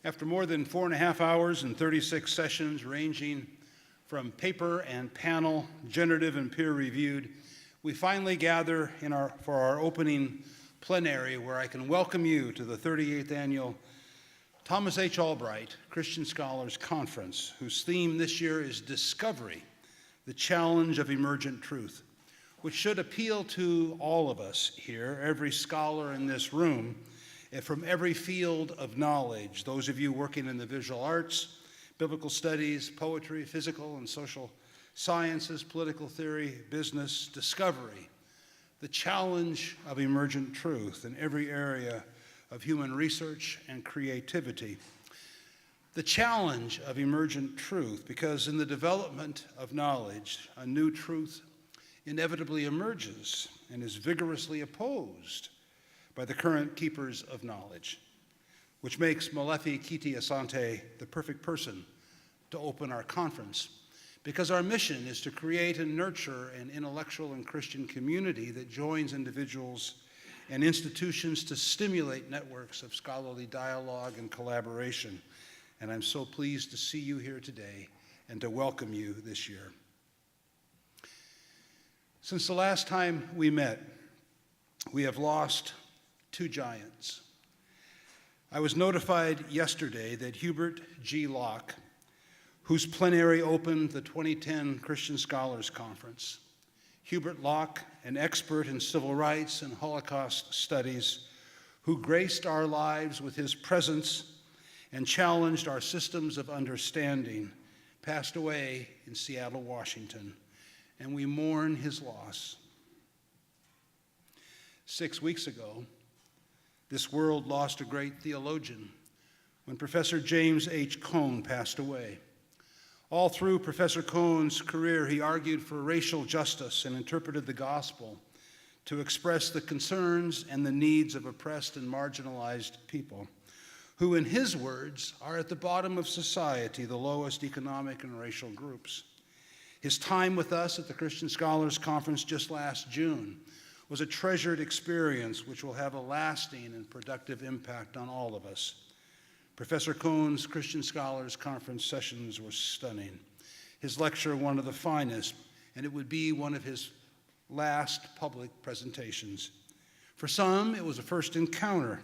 After more than 4.5 hours and 36 sessions ranging from paper and panel, generative and peer-reviewed, we finally gather for our opening plenary, where I can welcome you to the 38th Annual Thomas H. Albright Christian Scholars Conference, whose theme this year is Discovery, the Challenge of Emergent Truth, which should appeal to all of us here, every scholar in this room, and from every field of knowledge, those of you working in the visual arts, biblical studies, poetry, physical and social sciences, political theory, business, discovery, the challenge of emergent truth in every area of human research and creativity. The challenge of emergent truth, because in the development of knowledge, a new truth inevitably emerges and is vigorously opposed by the current keepers of knowledge, which makes Molefi, Kete, Asante the perfect person to open our conference, because our mission is to create and nurture an intellectual and Christian community that joins individuals and institutions to stimulate networks of scholarly dialogue and collaboration. And I'm so pleased to see you here today and to welcome you this year. Since the last time we met, we have lost two giants. I was notified yesterday that Hubert G. Locke, whose plenary opened the 2010 Christian Scholars Conference. Hubert Locke, an expert in civil rights and Holocaust studies, who graced our lives with his presence and challenged our systems of understanding, passed away in Seattle, Washington, and we mourn his loss. 6 weeks ago, this world lost a great theologian when Professor James H. Cone passed away. All through Professor Cone's career, he argued for racial justice and interpreted the gospel to express the concerns and the needs of oppressed and marginalized people, who, in his words, are at the bottom of society, the lowest economic and racial groups. His time with us at the Christian Scholars Conference just last June was a treasured experience which will have a lasting and productive impact on all of us. Professor Cone's Christian Scholars Conference sessions were stunning. His lecture, one of the finest, and it would be one of his last public presentations. For some, it was a first encounter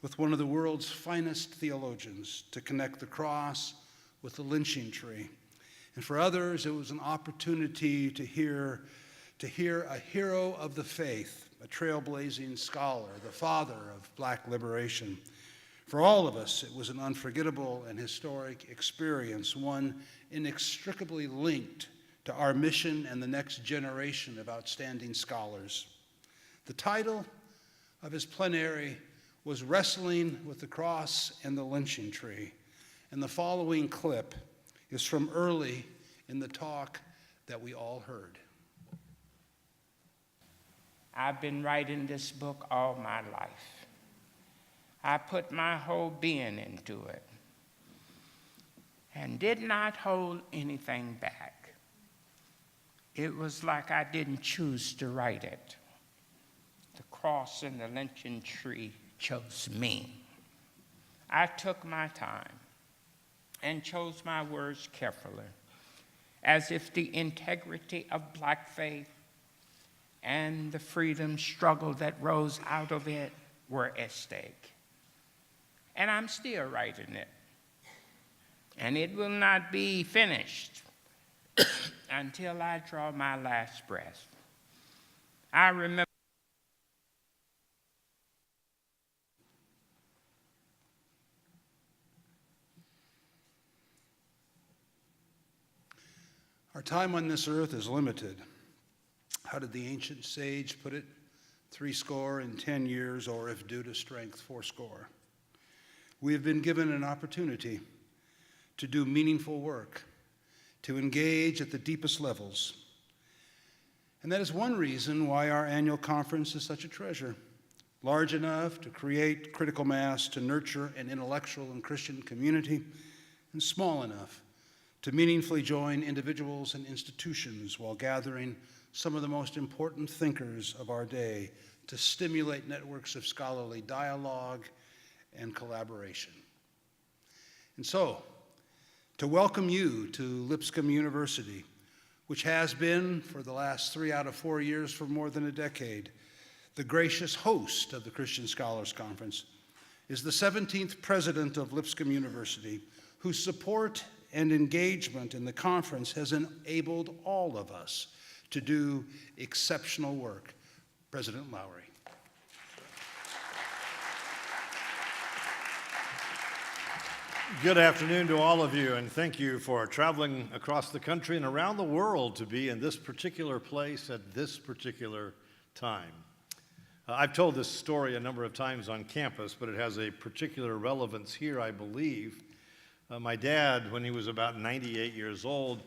with one of the world's finest theologians to connect the cross with the lynching tree. And for others, it was an opportunity to hear a hero of the faith, a trailblazing scholar, the father of Black liberation. For all of us, it was an unforgettable and historic experience, one inextricably linked to our mission and the next generation of outstanding scholars. The title of his plenary was Wrestling with the Cross and the Lynching Tree, and the following clip is from early in the talk that we all heard. I've been writing this book all my life. I put my whole being into it and did not hold anything back. It was like I didn't choose to write it. The cross and the lynching tree chose me. I took my time and chose my words carefully, as if the integrity of Black faith and the freedom struggle that rose out of it were at stake. And I'm still writing it. And it will not be finished until I draw my last breath. I remember our time on this earth is limited. How did the ancient sage put it? 70 years, or if due to strength, 80. We have been given an opportunity to do meaningful work, to engage at the deepest levels. And that is one reason why our annual conference is such a treasure, large enough to create critical mass to nurture an intellectual and Christian community, and small enough to meaningfully join individuals and institutions while gathering some of the most important thinkers of our day to stimulate networks of scholarly dialogue and collaboration. And so, to welcome you to Lipscomb University, which has been, for the last 3 out of 4 years for more than a decade, the gracious host of the Christian Scholars Conference, is the 17th president of Lipscomb University, whose support and engagement in the conference has enabled all of us to do exceptional work. President Lowry. Good afternoon to all of you, and thank you for traveling across the country and around the world to be in this particular place at this particular time. I've told this story a number of times on campus, but it has a particular relevance here, I believe. My dad, when he was about 98 years old,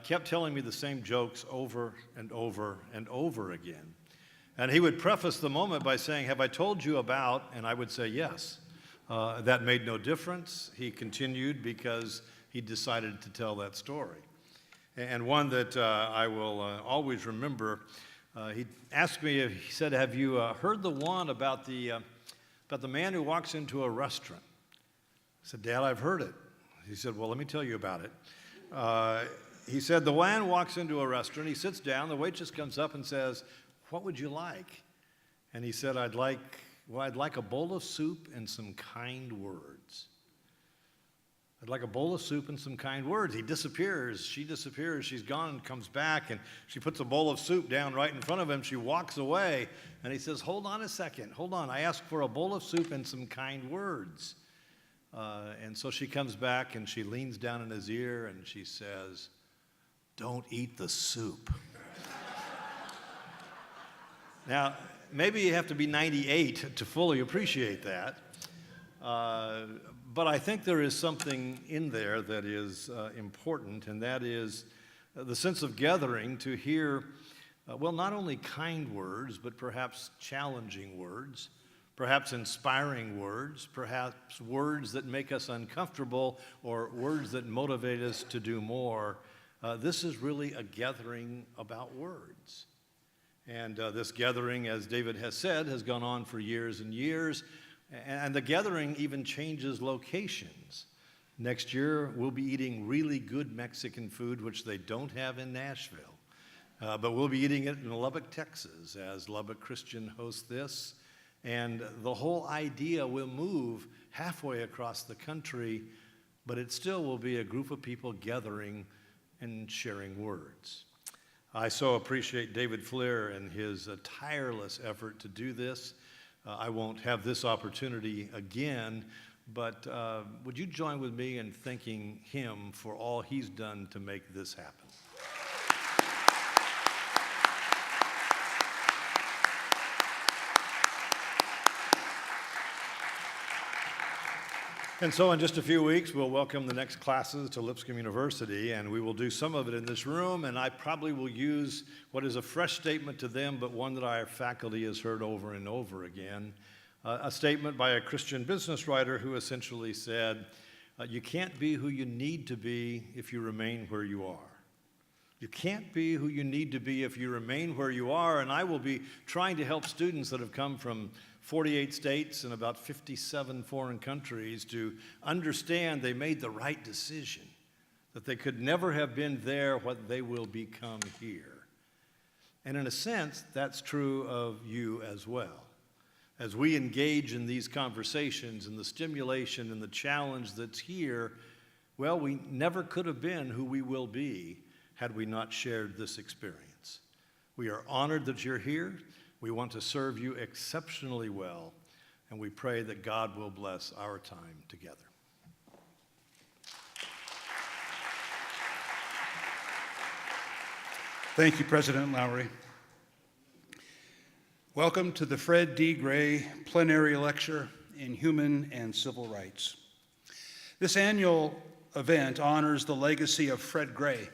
kept telling me the same jokes over and over and over again. And he would preface the moment by saying, "Have I told you about?" And I would say, "Yes." That made no difference. He continued because he decided to tell that story. And one that I will always remember, he asked me, he said, "Have you heard the one about the man who walks into a restaurant?" I said, "Dad, I've heard it." He said, "Well, let me tell you about it." He said, the man walks into a restaurant, he sits down, the waitress comes up and says, "What would you like?" And he said, I'd like a bowl of soup and some kind words." I'd like a bowl of soup and some kind words. He disappears, she disappears, she's gone and comes back, and she puts a bowl of soup down right in front of him. She walks away, and he says, "Hold on a second, hold on. I asked for a bowl of soup and some kind words." And so she comes back, and she leans down in his ear, and she says, "Don't eat the soup." Now, maybe you have to be 98 to fully appreciate that. But I think there is something in there that is important, and that is the sense of gathering to hear, well, not only kind words, but perhaps challenging words, perhaps inspiring words, perhaps words that make us uncomfortable, or words that motivate us to do more. This is really a gathering about words. And this gathering, as David has said, has gone on for years and years. And the gathering even changes locations. Next year, we'll be eating really good Mexican food, which they don't have in Nashville. But we'll be eating it in Lubbock, Texas, as Lubbock Christian hosts this. And the whole idea will move halfway across the country, but it still will be a group of people gathering and sharing words. I so appreciate David Fleer and his tireless effort to do this. I won't have this opportunity again, but would you join with me in thanking him for all he's done to make this happen? And so in just a few weeks, we'll welcome the next classes to Lipscomb University, and we will do some of it in this room, and I probably will use what is a fresh statement to them, but one that our faculty has heard over and over again, a statement by a Christian business writer who essentially said, "You can't be who you need to be if you remain where you are. You can't be who you need to be if you remain where you are," and I will be trying to help students that have come from 48 states and about 57 foreign countries to understand they made the right decision, that they could never have been there what they will become here. And in a sense, that's true of you as well. As we engage in these conversations and the stimulation and the challenge that's here, well, we never could have been who we will be had we not shared this experience. We are honored that you're here. We want to serve you exceptionally well, and we pray that God will bless our time together. Thank you, President Lowry. Welcome to the Fred D. Gray Plenary Lecture in Human and Civil Rights. This annual event honors the legacy of Fred Gray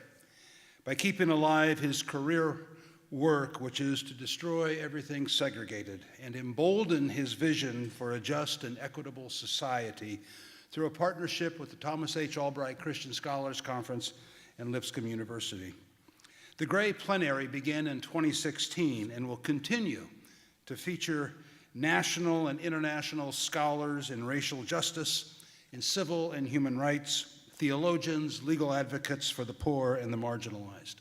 by keeping alive his career work, which is to destroy everything segregated and embolden his vision for a just and equitable society through a partnership with the Thomas H. Albright Christian Scholars Conference and Lipscomb University. The Gray Plenary began in 2016 and will continue to feature national and international scholars in racial justice, in civil and human rights, theologians, legal advocates for the poor and the marginalized.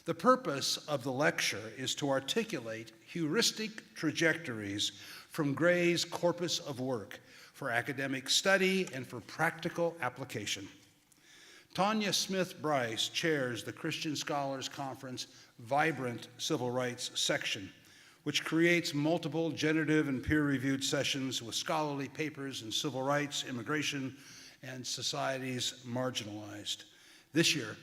The purpose of the lecture is to articulate heuristic trajectories from Gray's corpus of work for academic study and for practical application. Tanya Smith Bryce chairs the Christian Scholars Conference Vibrant Civil Rights section, which creates multiple generative and peer-reviewed sessions with scholarly papers in civil rights, immigration, and societies marginalized. This year,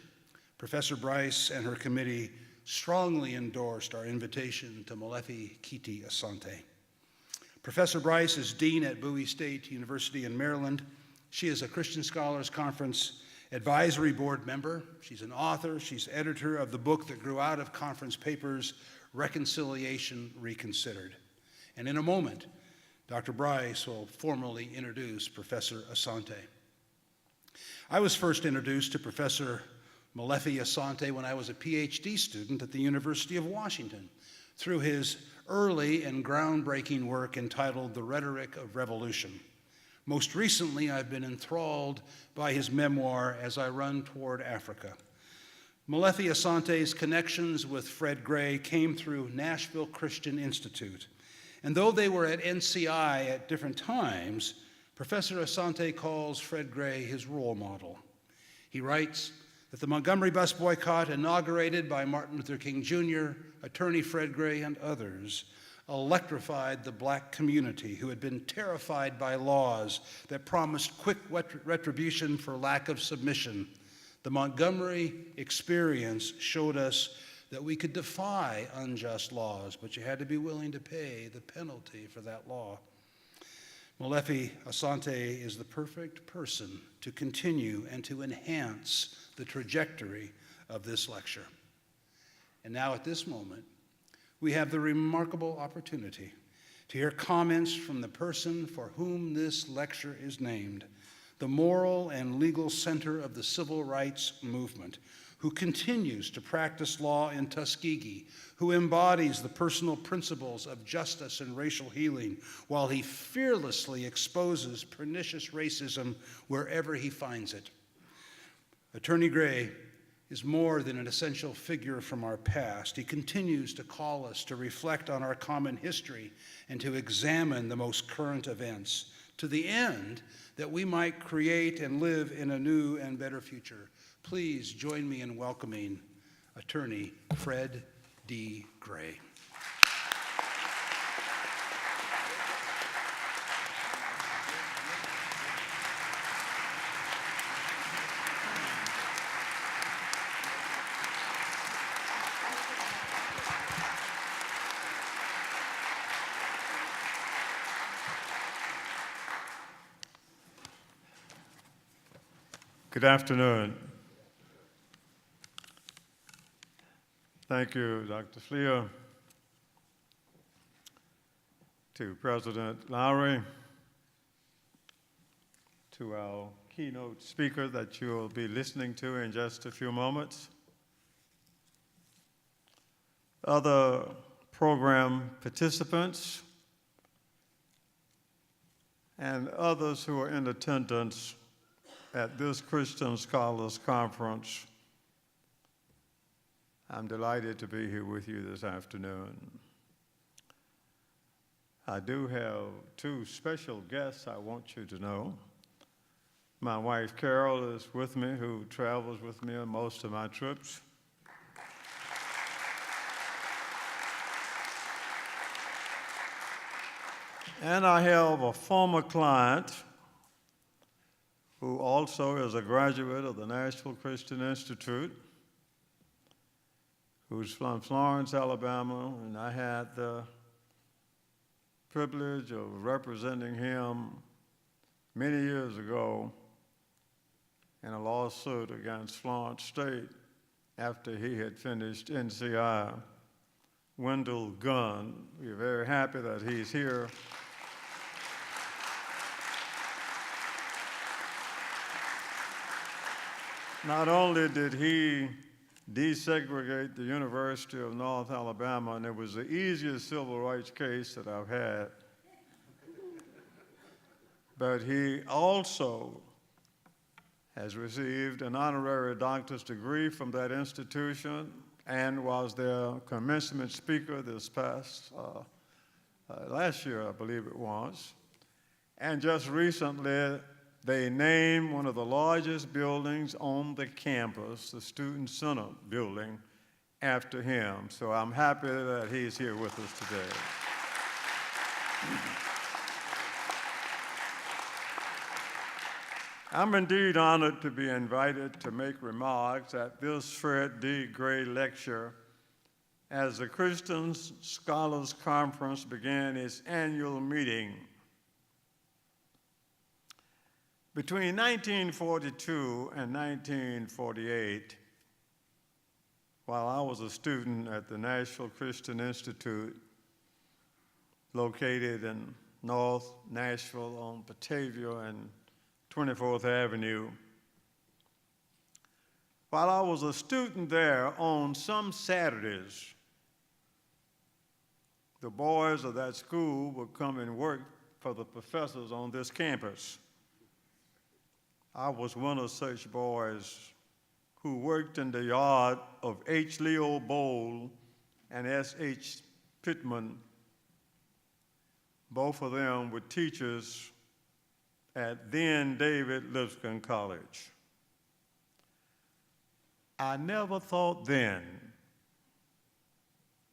Professor Bryce and her committee strongly endorsed our invitation to Molefi, Kete, Asante. Professor Bryce is dean at Bowie State University in Maryland. She is a Christian Scholars Conference advisory board member. She's an author. She's editor of the book that grew out of conference papers, Reconciliation Reconsidered. And in a moment, Dr. Bryce will formally introduce Professor Asante. I was first introduced to Professor Molefi Asante when I was a PhD student at the University of Washington through his early and groundbreaking work entitled The Rhetoric of Revolution. Most recently, I've been enthralled by his memoir, As I Run Toward Africa. Molefi Asante's connections with Fred Gray came through Nashville Christian Institute. And though they were at NCI at different times, Professor Asante calls Fred Gray his role model. He writes that the Montgomery bus boycott, inaugurated by Martin Luther King Jr., attorney Fred Gray, and others, electrified the black community who had been terrified by laws that promised quick retribution for lack of submission. The Montgomery experience showed us that we could defy unjust laws, but you had to be willing to pay the penalty for that law. Molefi Asante is the perfect person to continue and to enhance the trajectory of this lecture. And now at this moment, we have the remarkable opportunity to hear comments from the person for whom this lecture is named, the moral and legal center of the civil rights movement, who continues to practice law in Tuskegee, who embodies the personal principles of justice and racial healing, while he fearlessly exposes pernicious racism wherever he finds it. Attorney Gray is more than an essential figure from our past. He continues to call us to reflect on our common history and to examine the most current events, to the end that we might create and live in a new and better future. Please join me in welcoming Attorney Fred D. Gray. Good afternoon. Thank you, Dr. Fleer, to President Lowry, to our keynote speaker that you will be listening to in just a few moments, other program participants, and others who are in attendance at this Christian Scholars Conference. I'm delighted to be here with you this afternoon. I do have two special guests I want you to know. My wife Carol is with me, who travels with me on most of my trips. And I have a former client who also is a graduate of the Nashville Christian Institute, who's from Florence, Alabama, and I had the privilege of representing him many years ago in a lawsuit against Florence State after he had finished NCI. Wendell Gunn. We're very happy that he's here. Not only did he desegregate the University of North Alabama, and it was the easiest civil rights case that I've had, but he also has received an honorary doctor's degree from that institution and was their commencement speaker this past, last year, I believe it was. And just recently, they named one of the largest buildings on the campus, the Student Center building, after him. So I'm happy that he's here with us today. I'm indeed honored to be invited to make remarks at this Fred D. Gray lecture as the Christian Scholars Conference began its annual meeting. Between 1942 and 1948, while I was a student at the Nashville Christian Institute, located in North Nashville on Batavia and 24th Avenue. While I was a student there, on some Saturdays, the boys of that school would come and work for the professors on this campus. I was one of such boys who worked in the yard of H. Leo Bowl and S. H. Pittman. Both of them were teachers at then David Lipscomb College. I never thought then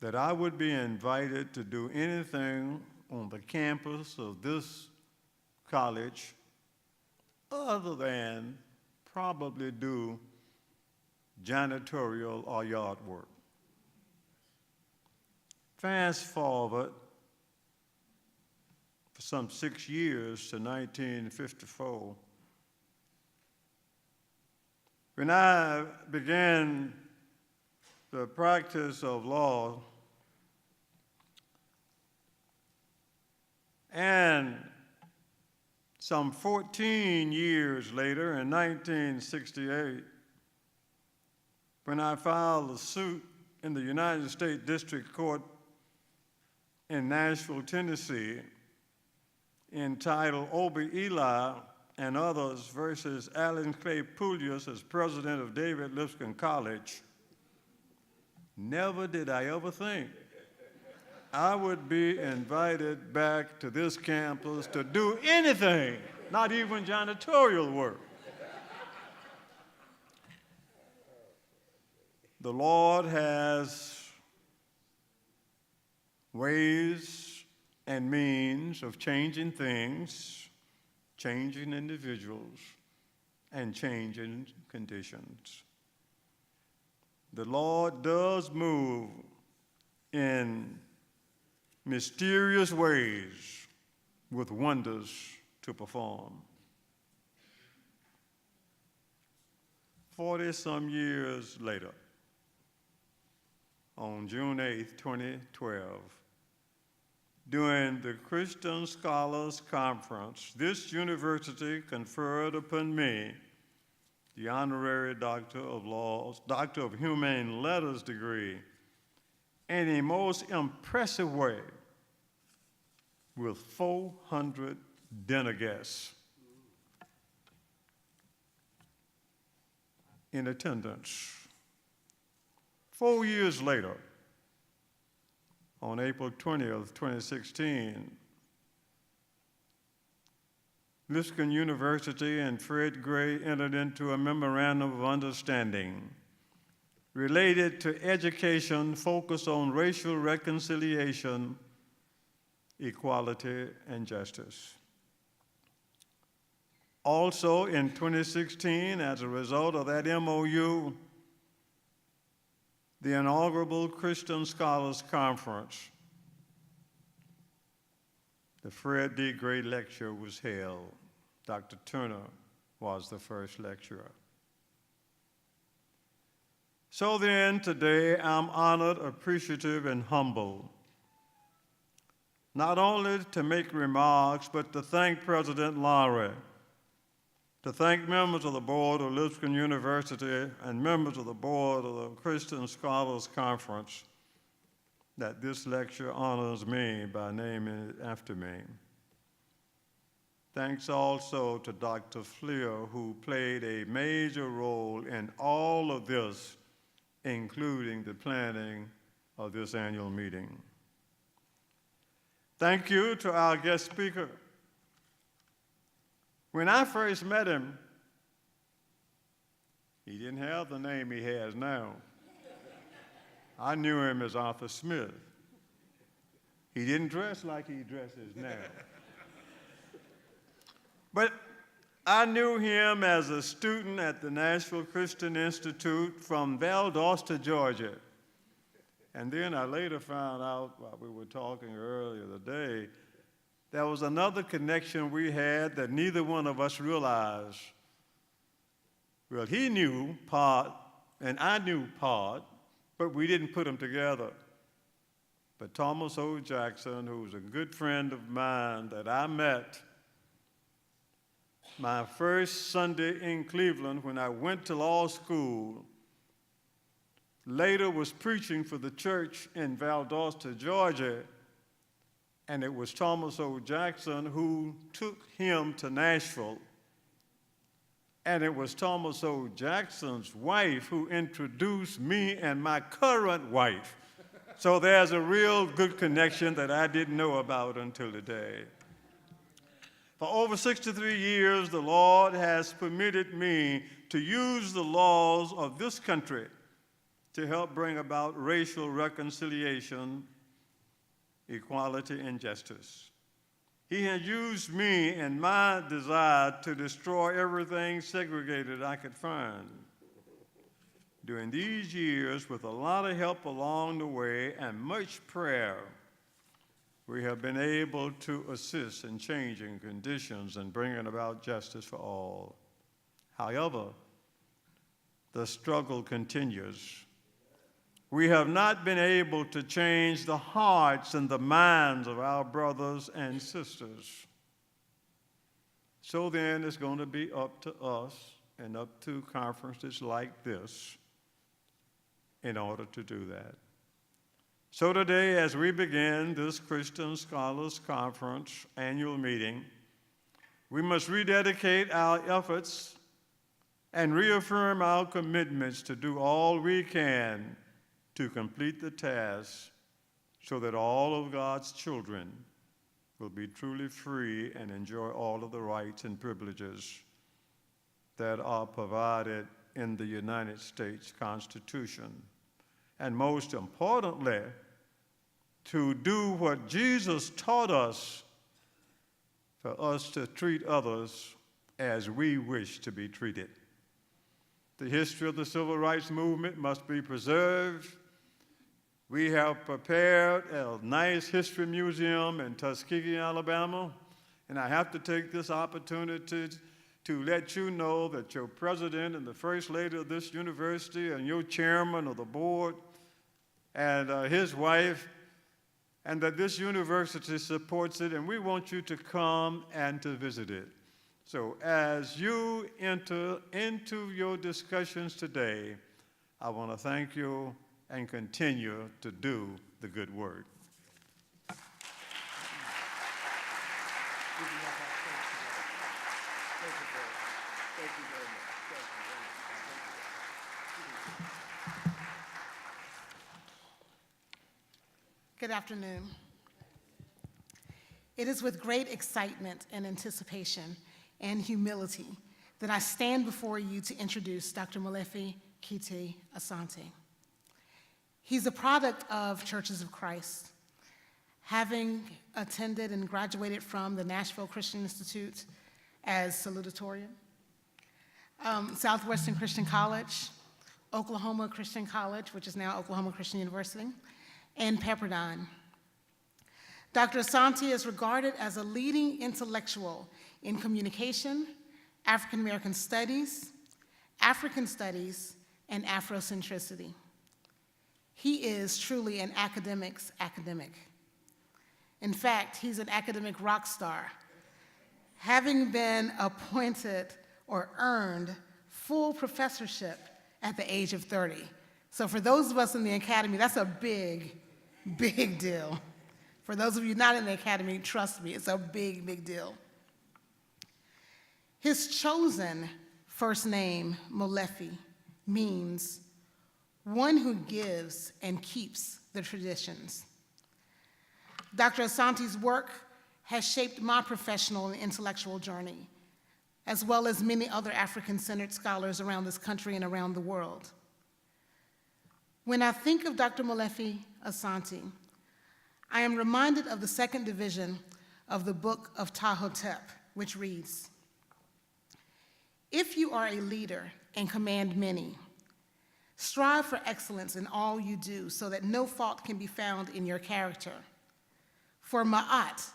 that I would be invited to do anything on the campus of this college other than probably do janitorial or yard work. Fast forward for some 6 years to 1954, when I began the practice of law, and some 14 years later, in 1968, when I filed a suit in the United States District Court in Nashville, Tennessee, entitled Obi Eli and Others versus Allen Clay Pulius as president of David Lipscomb College, never did I ever think I would be invited back to this campus to do anything, not even janitorial work. The Lord has ways and means of changing things, changing individuals, and changing conditions. The Lord does move in mysterious ways with wonders to perform. 40-some years later, on June 8, 2012, during the Christian Scholars Conference, this university conferred upon me the honorary Doctor of Laws, Doctor of Humane Letters degree in a most impressive way with 400 dinner guests in attendance. 4 years later, on April 20th, 2016, Lipscomb University and Fred Gray entered into a memorandum of understanding related to education focused on racial reconciliation, equality, and justice. Also in 2016, as a result of that MOU, the inaugural Christian Scholars Conference, the Fred D. Gray Lecture was held. Dr. Turner was the first lecturer. So then, today, I'm honored, appreciative, and humbled, not only to make remarks, but to thank President Lowry, to thank members of the board of Lipscomb University and members of the board of the Christian Scholars Conference that this lecture honors me by naming it after me. Thanks also to Dr. Fleer, who played a major role in all of this, including the planning of this annual meeting. Thank you to our guest speaker. When I first met him, he didn't have the name he has now. I knew him as Arthur Smith. He didn't dress like he dresses now. But I knew him as a student at the Nashville Christian Institute from Valdosta, Georgia. And then I later found out, while we were talking earlier today, there was another connection we had that neither one of us realized. Well, he knew part, and I knew part, but we didn't put them together. But Thomas O. Jackson, who was a good friend of mine that I met my first Sunday in Cleveland when I went to law school, later was preaching for the church in Valdosta, Georgia, and it was Thomas O. Jackson who took him to Nashville. And it was Thomas O. Jackson's wife who introduced me and my current wife. So there's a real good connection that I didn't know about until today. For over 63 years, the Lord has permitted me to use the laws of this country to help bring about racial reconciliation, equality, and justice. He has used me in my desire to destroy everything segregated I could find. During these years, with a lot of help along the way and much prayer, we have been able to assist in changing conditions and bringing about justice for all. However, the struggle continues. We have not been able to change the hearts and the minds of our brothers and sisters. So then it's going to be up to us and up to conferences like this in order to do that. So today, as we begin this Christian Scholars Conference annual meeting, we must rededicate our efforts and reaffirm our commitments to do all we can to complete the task so that all of God's children will be truly free and enjoy all of the rights and privileges that are provided in the United States Constitution. And most importantly, to do what Jesus taught us, for us to treat others as we wish to be treated. The history of the civil rights movement must be preserved. We have prepared a nice history museum in Tuskegee, Alabama, and I have to take this opportunity to let you know that your president and the first lady of this university and your chairman of the board and his wife, and that this university supports it, and we want you to come and to visit it. So as you enter into your discussions today, I want to thank you and continue to do the good work. Good afternoon. It is with great excitement and anticipation and humility that I stand before you to introduce Dr. Molefi Kete Asante. He's a product of Churches of Christ, having attended and graduated from the Nashville Christian Institute as salutatorian, Southwestern Christian College, Oklahoma Christian College, which is now Oklahoma Christian University, and Pepperdine. Dr. Asante is regarded as a leading intellectual in communication, African American studies, African studies, and Afrocentricity. He is truly an academic's academic. In fact, he's an academic rock star, having been appointed or earned full professorship at the age of 30. So for those of us in the academy, that's a big, big deal. For those of you not in the academy, trust me, it's a big, big deal. His chosen first name, Molefi, means one who gives and keeps the traditions. Dr. Asante's work has shaped my professional and intellectual journey, as well as many other African-centered scholars around this country and around the world. When I think of Dr. Molefi Asante, I am reminded of the second division of the Book of Tahotep, which reads, "If you are a leader and command many, strive for excellence in all you do so that no fault can be found in your character. For Ma'at,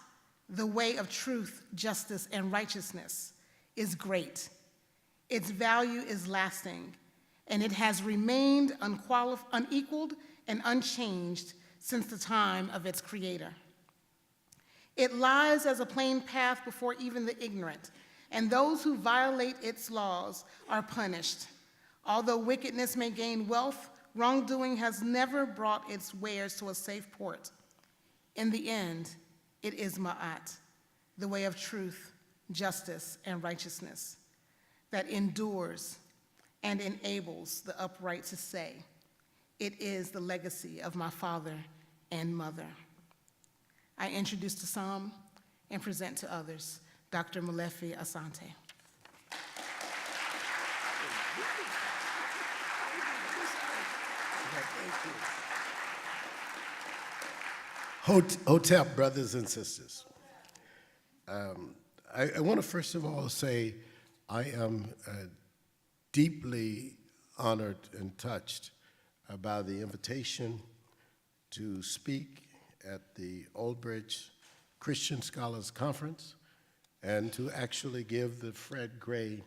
the way of truth, justice, and righteousness, is great. Its value is lasting, and it has remained unequaled and unchanged since the time of its creator. It lies as a plain path before even the ignorant, and those who violate its laws are punished. Although wickedness may gain wealth, wrongdoing has never brought its wares to a safe port. In the end, it is Ma'at, the way of truth, justice, and righteousness, that endures and enables the upright to say, 'It is the legacy of my father and mother.'" I introduce to some and present to others Dr. Molefi Asante. Hotep, brothers and sisters. I want to first of all say I am deeply honored and touched by the invitation to speak at the Old Bridge Christian Scholars Conference and to actually give the Fred Gray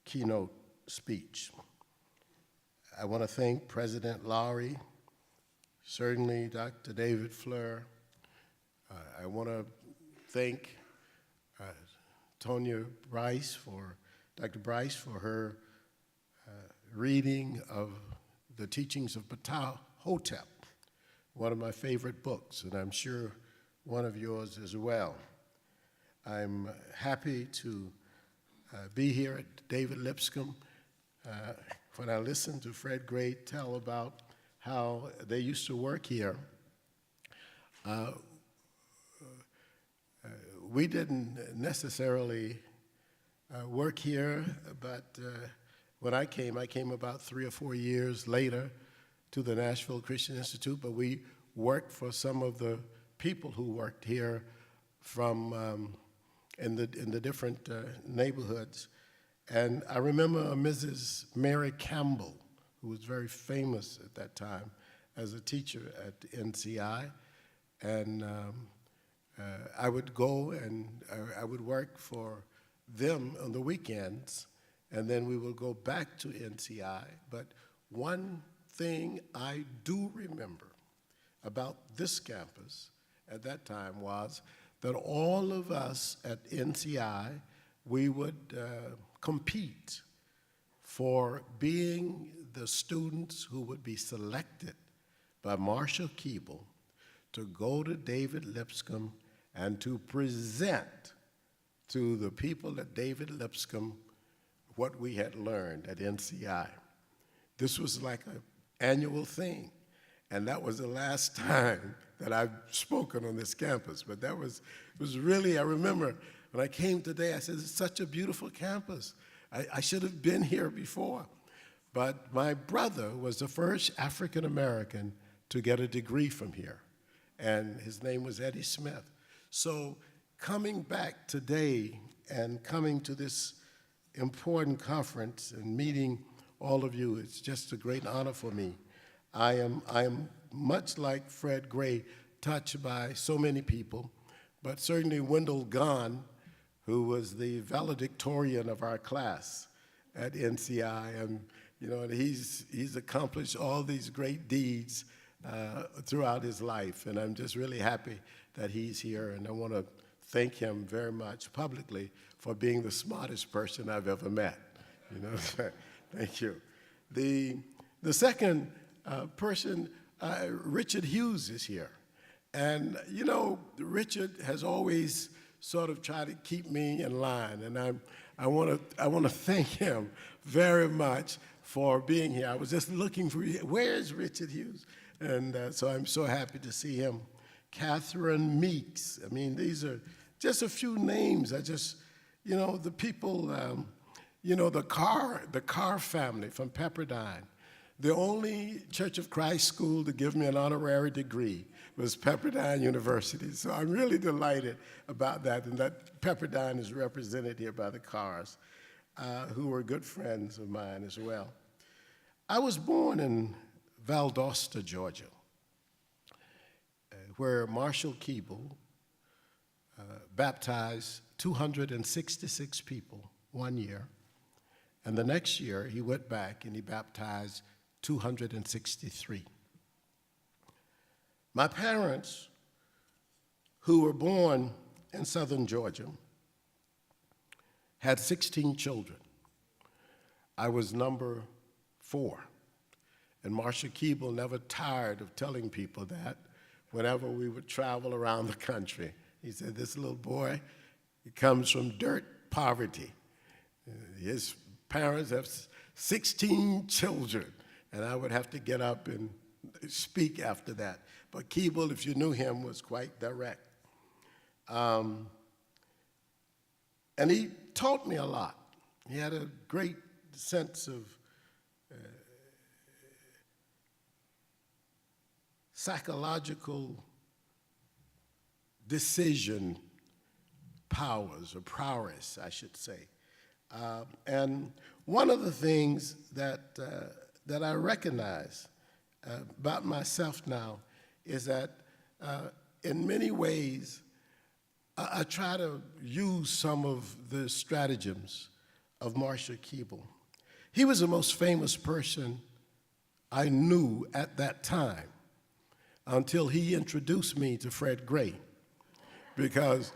keynote speech. I want to thank President Lowry, certainly Dr. David Fleur. I want to thank Dr. Bryce for her reading of the teachings of Hotep, one of my favorite books, and I'm sure one of yours as well. I'm happy to be here at David Lipscomb. When I listened to Fred Gray tell about how they used to work here, we didn't necessarily work here, but when I came about 3 or 4 years later to the Nashville Christian Institute, but we worked for some of the people who worked here from in the different neighborhoods. And I remember Mrs. Mary Campbell, who was very famous at that time as a teacher at NCI, and I would go and I would work for them on the weekends, and then we would go back to NCI. But one thing I do remember about this campus at that time was that all of us at NCI, we would compete for being the students who would be selected by Marshall Keeble to go to David Lipscomb and to present to the people at David Lipscomb what we had learned at NCI. This was like an annual thing, and that was the last time that I've spoken on this campus. But it was really, I remember when I came today, I said, it's such a beautiful campus. I should have been here before. But my brother was the first African American to get a degree from here, and his name was Eddie Smith. So coming back today and coming to this important conference and meeting all of you, it's just a great honor for me. I am much like Fred Gray, touched by so many people, but certainly Wendell Gahn, who was the valedictorian of our class at NCI, and he's accomplished all these great deeds throughout his life, and I'm just really happy that he's here, and I want to thank him very much publicly for being the smartest person I've ever met. Thank you. The second person, Richard Hughes, is here, and Richard has always sort of tried to keep me in line, and I want to thank him very much for being here. I was just looking for, where is Richard Hughes? And so I'm so happy to see him. Catherine Meeks. I mean, these are just a few names. I just, the people, the Carr family from Pepperdine. The only Church of Christ school to give me an honorary degree was Pepperdine University. So I'm really delighted about that, and that Pepperdine is represented here by the Carrs, who were good friends of mine as well. I was born in Valdosta, Georgia, where Marshall Keeble baptized 266 people one year, and the next year he went back and he baptized 263. My parents, who were born in southern Georgia, had 16 children. I was number 4. And Marshall Keeble never tired of telling people that whenever we would travel around the country. He said, this little boy, he comes from dirt poverty. His parents have 16 children, and I would have to get up and speak after that. But Keeble, if you knew him, was quite direct. And he taught me a lot. He had a great sense of psychological decision powers, or prowess, I should say. And one of the things that I recognize about myself now is that in many ways, I try to use some of the stratagems of Marshall Keeble. He was the most famous person I knew at that time until he introduced me to Fred Gray, because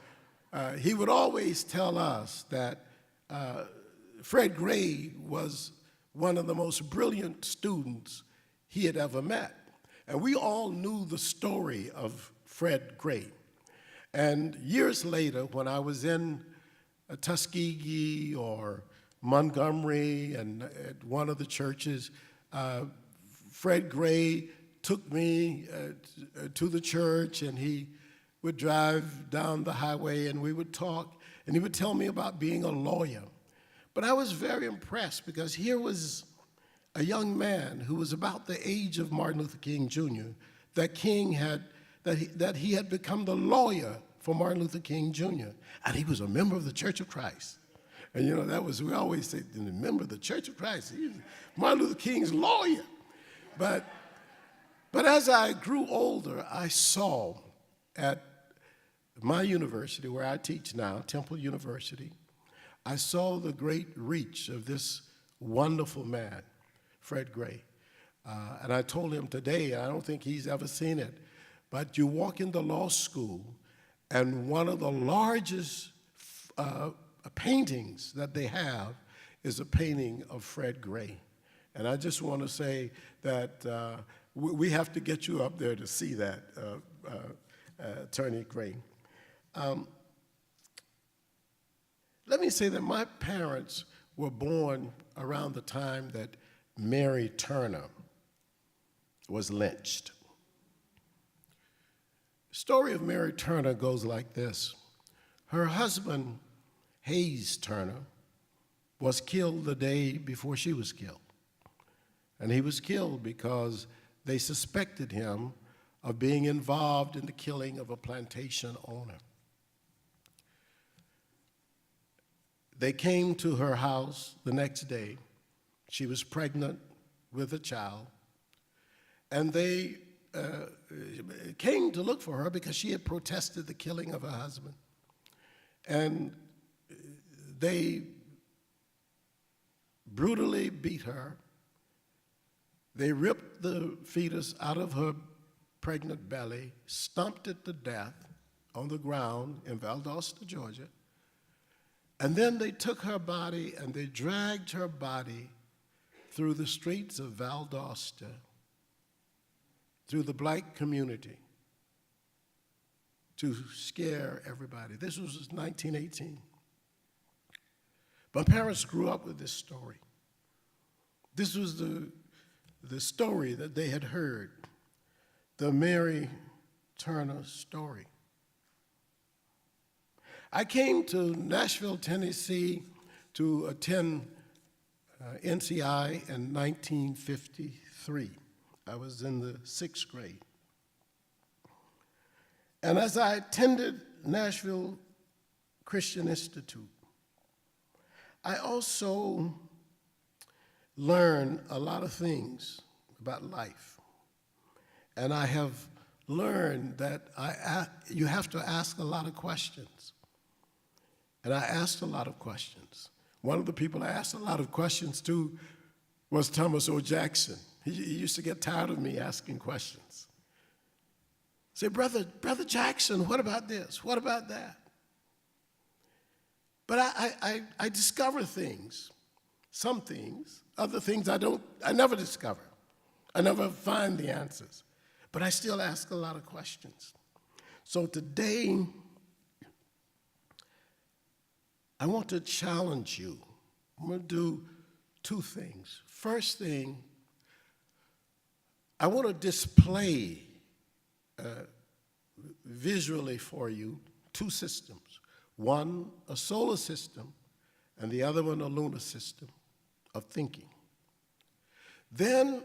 he would always tell us that Fred Gray was one of the most brilliant students he had ever met. And we all knew the story of Fred Gray. And years later, when I was in Tuskegee or Montgomery and at one of the churches, Fred Gray took me to the church, and he would drive down the highway and we would talk, and he would tell me about being a lawyer. But I was very impressed because here was a young man who was about the age of Martin Luther King Jr., that he had become the lawyer for Martin Luther King Jr., and he was a member of the Church of Christ. And we always say, the member of the Church of Christ, he's Martin Luther King's lawyer. But as I grew older, I saw at my university, where I teach now, Temple University, I saw the great reach of this wonderful man, Fred Gray. And I told him today, I don't think he's ever seen it, but you walk into law school, and one of the largest paintings that they have is a painting of Fred Gray. And I just want to say that we have to get you up there to see that, Attorney Gray. Let me say that my parents were born around the time that Mary Turner was lynched. The story of Mary Turner goes like this. Her husband, Hayes Turner, was killed the day before she was killed. And he was killed because they suspected him of being involved in the killing of a plantation owner. They came to her house the next day. She was pregnant with a child, and they came to look for her because she had protested the killing of her husband. And they brutally beat her. They ripped the fetus out of her pregnant belly, stomped it to death on the ground in Valdosta, Georgia. And then they took her body and they dragged her body through the streets of Valdosta, through the black community, to scare everybody. This was 1918. My parents grew up with this story. This was the story that they had heard, the Mary Turner story. I came to Nashville, Tennessee to attend NCI in 1953. I was in the 6th grade. And as I attended Nashville Christian Institute, I also learned a lot of things about life. And I have learned that you have to ask a lot of questions. And I asked a lot of questions. One of the people I asked a lot of questions to was Thomas O. Jackson. He used to get tired of me asking questions. Say, Brother Jackson, what about this? What about that? But I discover things, some things, other things I never discover. I never find the answers. But I still ask a lot of questions. So today, I want to challenge you. I'm going to do two things. First thing, I want to display visually for you two systems. One, a solar system, and the other one, a lunar system of thinking. Then,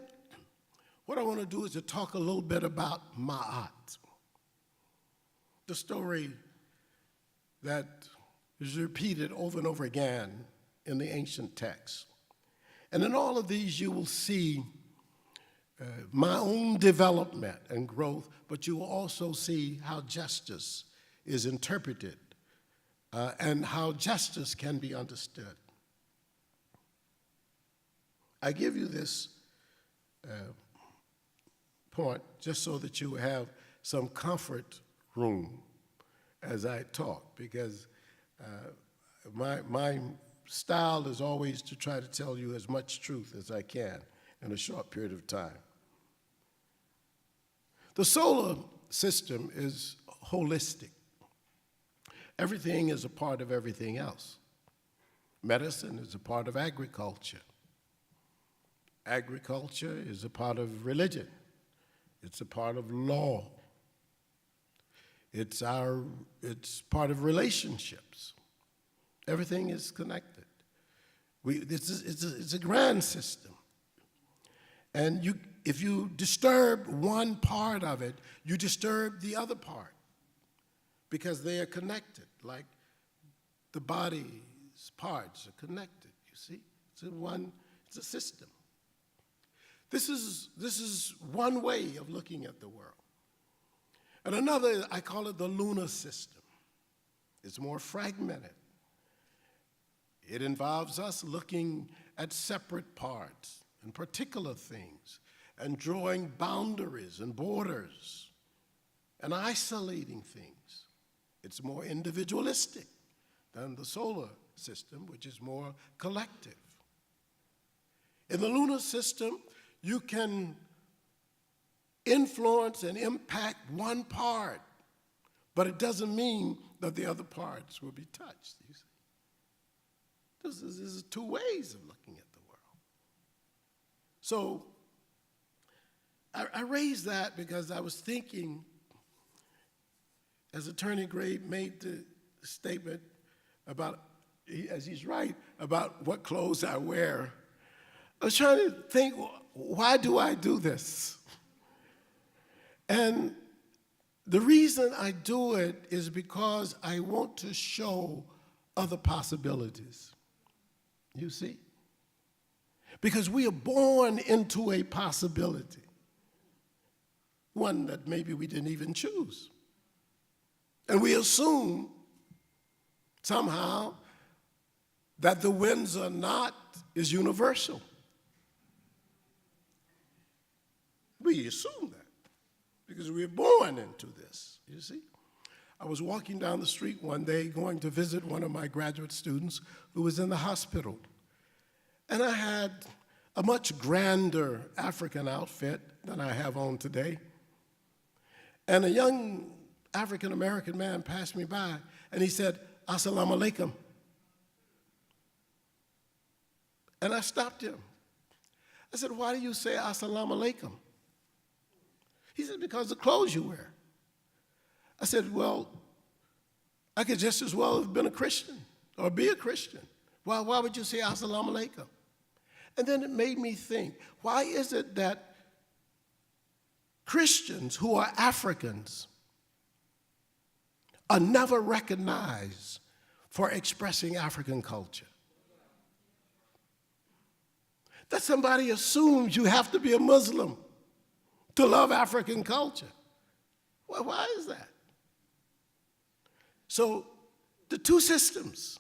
what I want to do is to talk a little bit about Ma'at, the story that is repeated over and over again in the ancient texts. And in all of these, you will see my own development and growth, but you will also see how justice is interpreted and how justice can be understood. I give you this point just so that you have some comfort room as I talk, because my style is always to try to tell you as much truth as I can in a short period of time. The solar system is holistic. Everything is a part of everything else. Medicine is a part of agriculture. Agriculture is a part of religion. It's a part of law. It's part of relationships. Everything is connected. It's a grand system. And if you disturb one part of it, you disturb the other part because they are connected, like the body's parts are connected, you see? It's a system. This is one way of looking at the world. And another, I call it the lunar system. It's more fragmented. It involves us looking at separate parts and particular things and drawing boundaries and borders and isolating things. It's more individualistic than the solar system, which is more collective. In the lunar system, you can influence and impact one part, but it doesn't mean that the other parts will be touched, you see. This is two ways of looking at the world. So I raised that because I was thinking, as Attorney Gray made the statement about, as he's right, about what clothes I wear, I was trying to think, why do I do this? And the reason I do it is because I want to show other possibilities. You see? Because we are born into a possibility, one that maybe we didn't even choose. And we assume somehow that the Windsor knot is universal. We assume that because we were born into this, you see. I was walking down the street one day going to visit one of my graduate students who was in the hospital. And I had a much grander African outfit than I have on today. And a young African-American man passed me by and he said, "Assalamu alaikum." And I stopped him. I said, why do you say Assalamu alaikum? He said, because the clothes you wear. I said, well, I could just as well have been a Christian or be a Christian. Why would you say Assalamu alaikum? And then it made me think, why is it that Christians who are Africans are never recognized for expressing African culture? That somebody assumes you have to be a Muslim to love African culture. Well, why is that? So the two systems,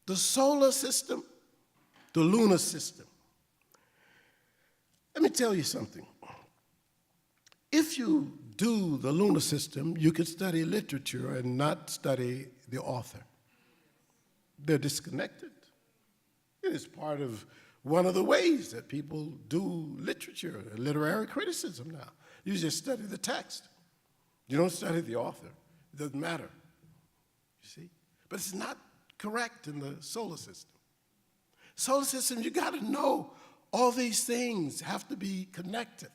the solar system, the lunar system. Let me tell you something. If you do the lunar system, you could study literature and not study the author. They're disconnected. It is part of one of the ways that people do literature, literary criticism now. You just study the text. You don't study the author. It doesn't matter, you see? But it's not correct in the solar system. Solar system, you got to know all these things have to be connected.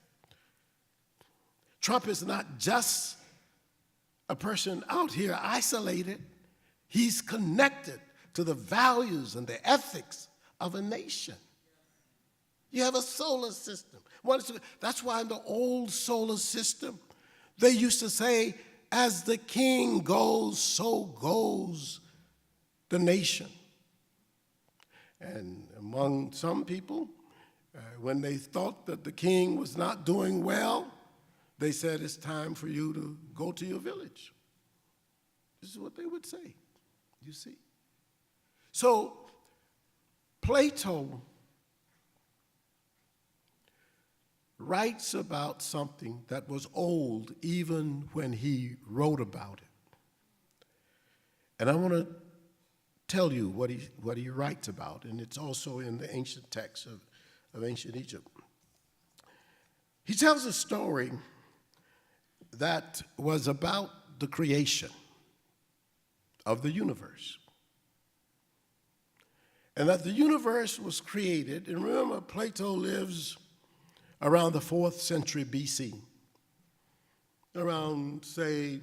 Trump is not just a person out here isolated. He's connected to the values and the ethics of a nation. You have a solar system. That's why in the old solar system, they used to say, as the king goes, so goes the nation. And among some people, when they thought that the king was not doing well, they said, it's time for you to go to your village. This is what they would say, you see. So Plato writes about something that was old even when he wrote about it. And I want to tell you what he writes about, and it's also in the ancient texts of ancient Egypt. He tells a story that was about the creation of the universe. And that the universe was created, and remember, Plato lives around the 4th century BC, around, say,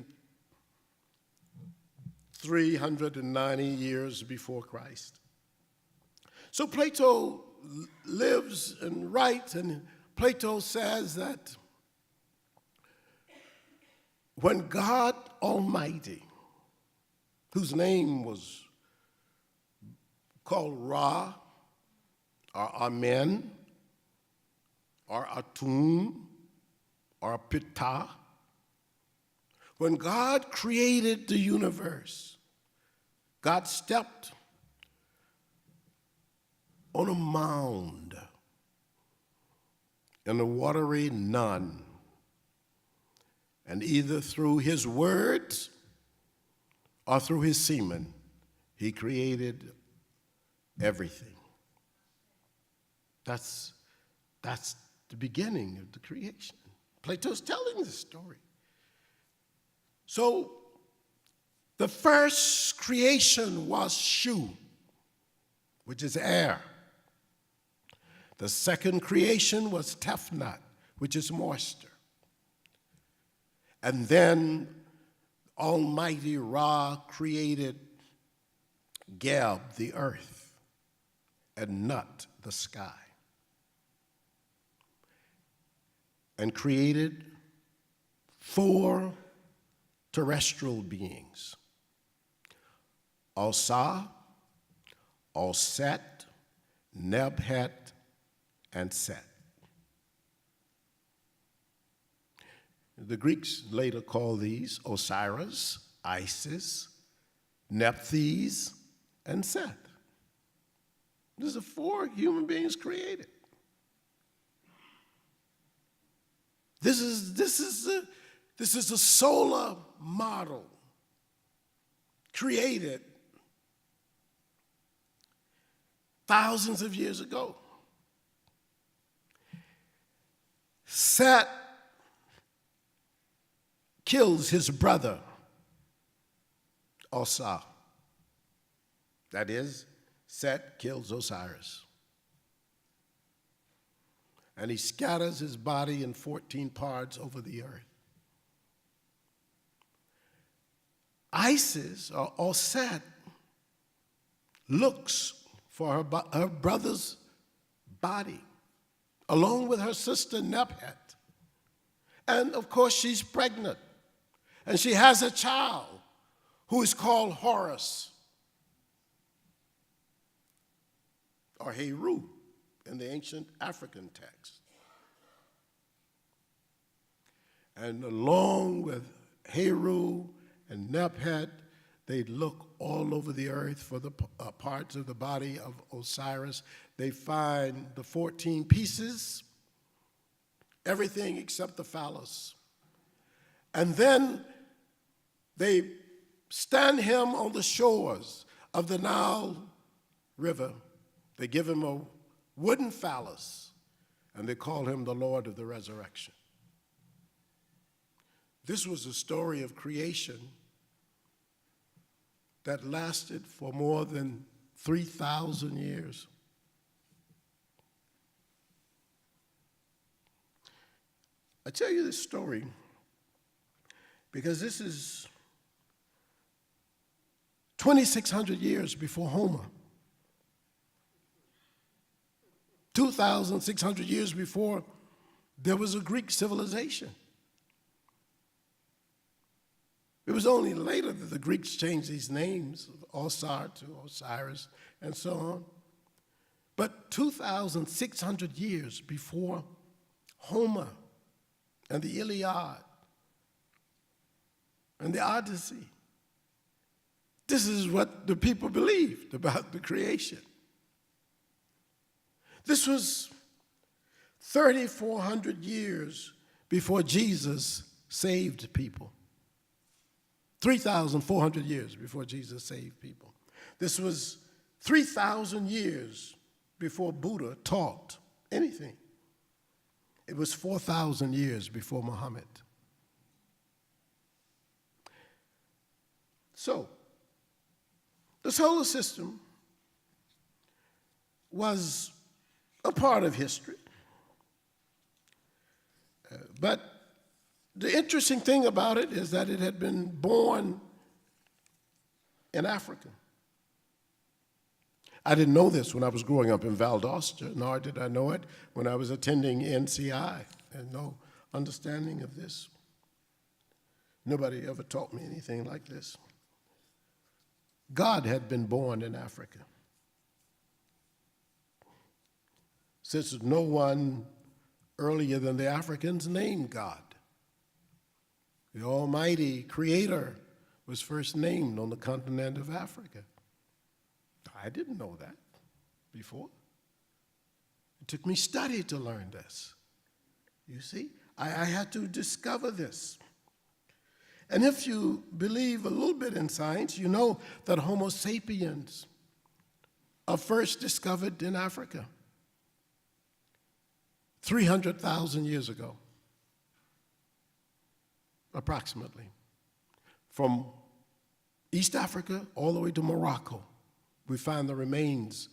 390 years before Christ. So Plato lives and writes, and Plato says that when God Almighty, whose name was called Ra, or Amen, or Atum, or Ptah, when God created the universe, God stepped on a mound in a watery Nun, and either through his words or through his semen, he created everything. That's the beginning of the creation. Plato's telling this story. So the first creation was Shu, which is air. The second creation was Tefnut, which is moisture. And then Almighty Ra created Geb, the earth, and Nut, the sky, and created 4 terrestrial beings: Alsa, Alset, Nebhet, and Set. The Greeks later called these Osiris, Isis, Nephthys, and Seth. These are 4 human beings created. This is a solar model created thousands of years ago. Set kills his brother, Osa. That is, Set kills Osiris. and he scatters his body in 14 parts over the earth. Isis, or Set, looks for her brother's body, along with her sister Nebhet. And of course, she's pregnant. And she has a child who is called Horus, or Heru in the ancient African text. And along with Heru and Nebhet, they look all over the earth for the parts of the body of Osiris. They find the 14 pieces, everything except the phallus. And then they stand him on the shores of the Nile River. They give him a wooden phallus, and they call him the Lord of the Resurrection. This was a story of creation that lasted for more than 3,000 years. I tell you this story because this is 2,600 years before Homer, 2,600 years before there was a Greek civilization. It was only later that the Greeks changed these names, Osar to Osiris, and so on. But 2,600 years before Homer and the Iliad and the Odyssey, this is what the people believed about the creation. This was 3,400 years before Jesus saved people. 3,400 years before Jesus saved people. This was 3,000 years before Buddha taught anything. It was 4,000 years before Muhammad. So, the solar system was a part of history. But the interesting thing about it is that it had been born in Africa. I didn't know this when I was growing up in Valdosta, nor did I know it when I was attending NCI. I had no understanding of this. Nobody ever taught me anything like this. God had been born in Africa. Since no one earlier than the Africans named God. The Almighty Creator was first named on the continent of Africa. I didn't know that before. It took me study to learn this. You see, I had to discover this. And if you believe a little bit in science, you know that Homo sapiens are first discovered in Africa 300,000 years ago. Approximately, from East Africa all the way to Morocco, we find the remains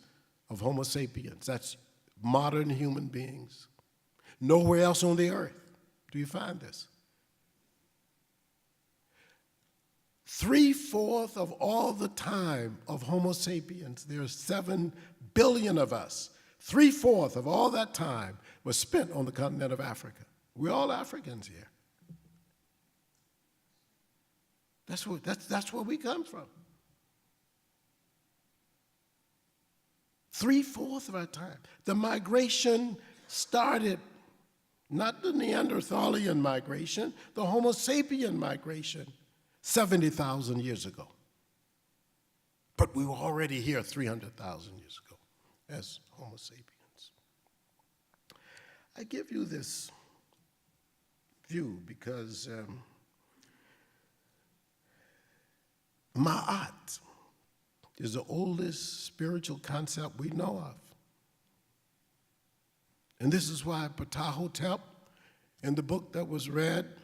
of Homo sapiens. That's modern human beings. Nowhere else on the earth do you find this. 3/4 of all the time of Homo sapiens, there are 7 billion of us. 3/4 of all that time was spent on the continent of Africa. We're all Africans here. That's where we come from. 3/4 of our time. The migration started, not the Neanderthalian migration, the Homo sapien migration, 70,000 years ago. But we were already here 300,000 years ago as Homo sapiens. I give you this view because Ma'at is the oldest spiritual concept we know of. And this is why Ptahhotep, in the book that was read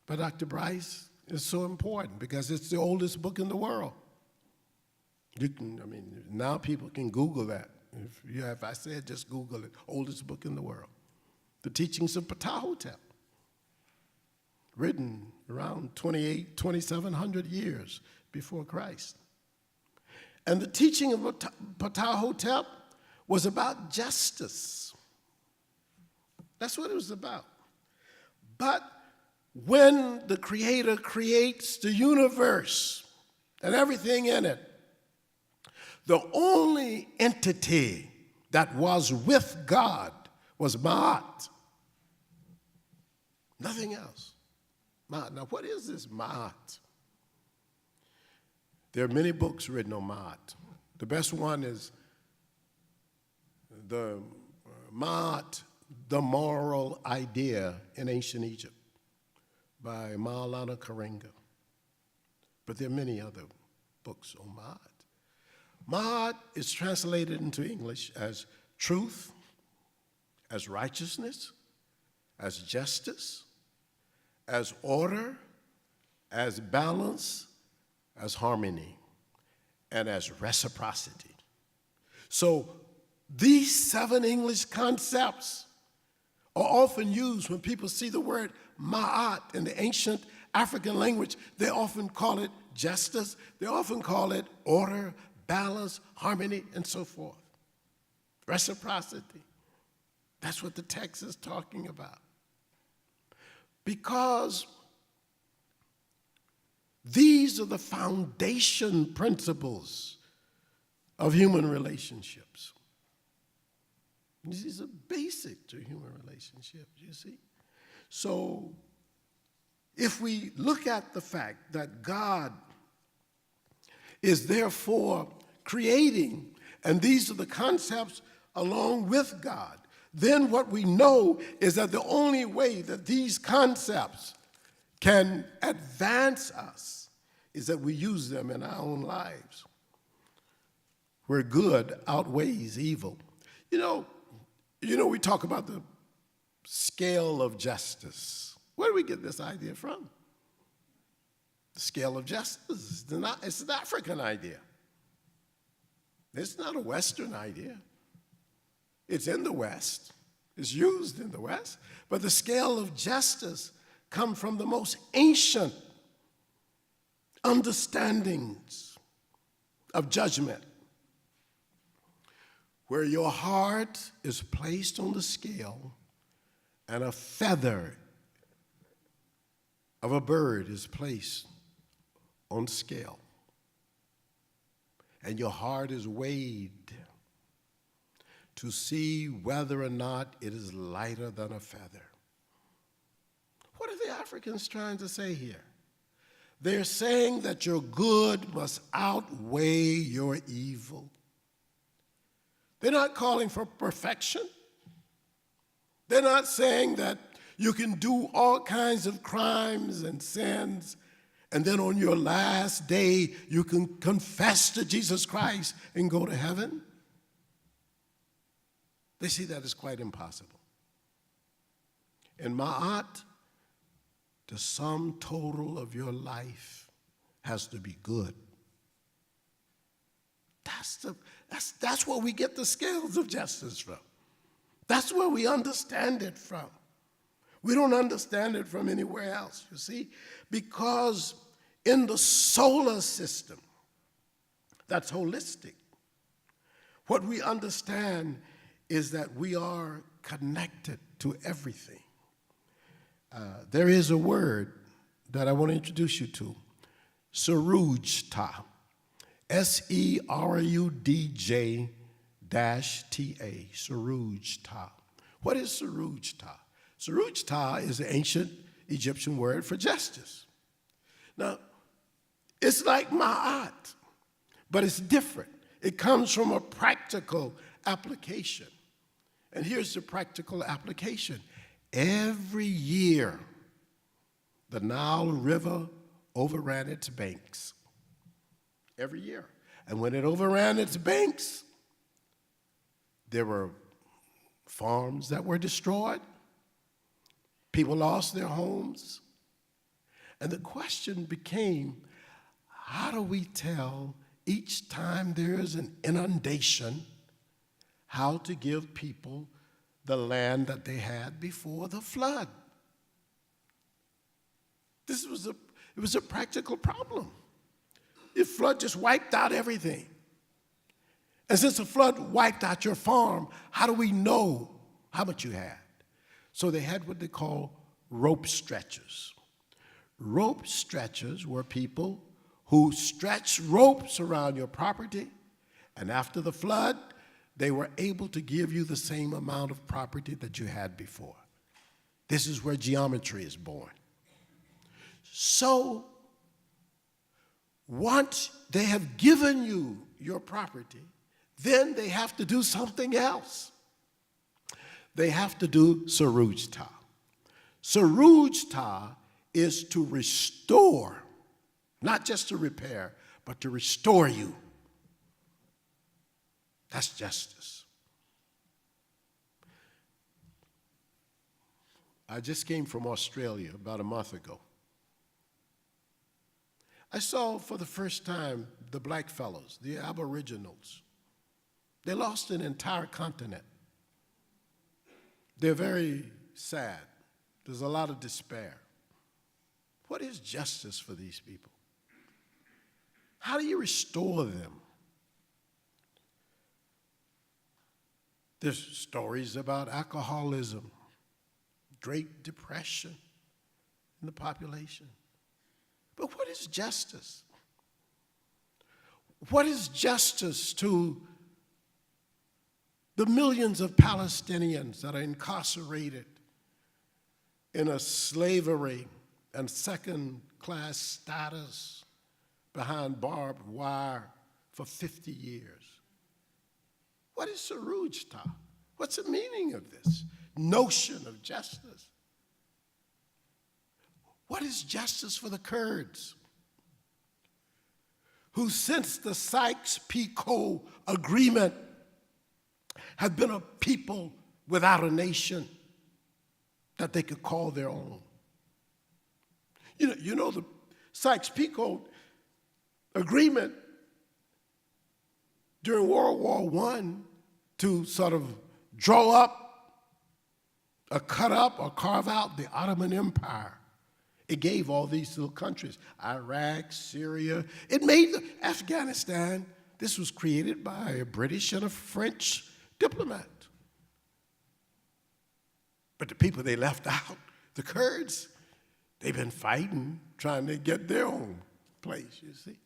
by Dr. Bryce, is so important because it's the oldest book in the world. Now people can Google that, If I said, just Google it, oldest book in the world. The Teachings of Ptahhotep, written around 2,700 years before Christ. And the teaching of Ptahhotep was about justice. That's what it was about. But when the Creator creates the universe and everything in it, the only entity that was with God was Ma'at. Nothing else. Ma'at. Now, what is this Ma'at? There are many books written on Ma'at. The best one is the Ma'at, The Moral Idea in Ancient Egypt by Maulana Karenga. But there are many other books on Ma'at. Ma'at is translated into English as truth, as righteousness, as justice, as order, as balance, as harmony, and as reciprocity. So these 7 English concepts are often used when people see the word Ma'at in the ancient African language. They often call it justice, they often call it order, balance, harmony, and so forth. Reciprocity. That's what the text is talking about. Because these are the foundation principles of human relationships. These are basic to human relationships, you see. So if we look at the fact that God is therefore creating, and these are the concepts along with God, then what we know is that the only way that these concepts can advance us is that we use them in our own lives, where good outweighs evil. You know, we talk about the scale of justice. Where do we get this idea from? The scale of justice. It's an African idea. It's not a Western idea. It's in the West. It's used in the West. But the scale of justice comes from the most ancient understandings of judgment, where your heart is placed on the scale and a feather of a bird is placed on the scale, and your heart is weighed to see whether or not it is lighter than a feather. What are the Africans trying to say here? They're saying that your good must outweigh your evil. They're not calling for perfection. They're not saying that you can do all kinds of crimes and sins, and then on your last day you can confess to Jesus Christ and go to heaven. They see that as quite impossible. In Ma'at, the sum total of your life has to be good. That's where we get the scales of justice from. That's where we understand it from. We don't understand it from anywhere else, you see, because in the solar system, that's holistic. What we understand is that we are connected to everything. There is a word that I want to introduce you to, Serujta, Serudj-ta, Serujta. What is Serujta? Serujta is the ancient Egyptian word for justice. Now, it's like Ma'at, but it's different. It comes from a practical application. And here's the practical application. Every year, the Nile River overran its banks. Every year. And when it overran its banks, there were farms that were destroyed. People lost their homes. And the question became, how do we tell each time there is an inundation, how to give people the land that they had before the flood. It was a practical problem. The flood just wiped out everything. And since the flood wiped out your farm, how do we know how much you had? So they had what they call rope stretchers. Rope stretchers were people who stretched ropes around your property, and after the flood, they were able to give you the same amount of property that you had before. This is where geometry is born. So, once they have given you your property, then they have to do something else. They have to do sarujta. Sarujta is to restore, not just to repair, but to restore you. That's justice. I just came from Australia about a month ago. I saw for the first time the black fellows, the Aboriginals. They lost an entire continent. They're very sad. There's a lot of despair. What is justice for these people? How do you restore them? There's stories about alcoholism, Great Depression in the population. But what is justice? What is justice to the millions of Palestinians that are incarcerated in a slavery and second-class status behind barbed wire for 50 years? What is sarujta? What's the meaning of this notion of justice? What is justice for the Kurds, who since the Sykes-Picot Agreement have been a people without a nation that they could call their own? You know the Sykes-Picot Agreement during World War I to sort of draw up, or cut up, or carve out the Ottoman Empire. It gave all these little countries, Iraq, Syria. It made Afghanistan. This was created by a British and a French diplomat. But the people they left out, the Kurds, they've been fighting, trying to get their own place, you see.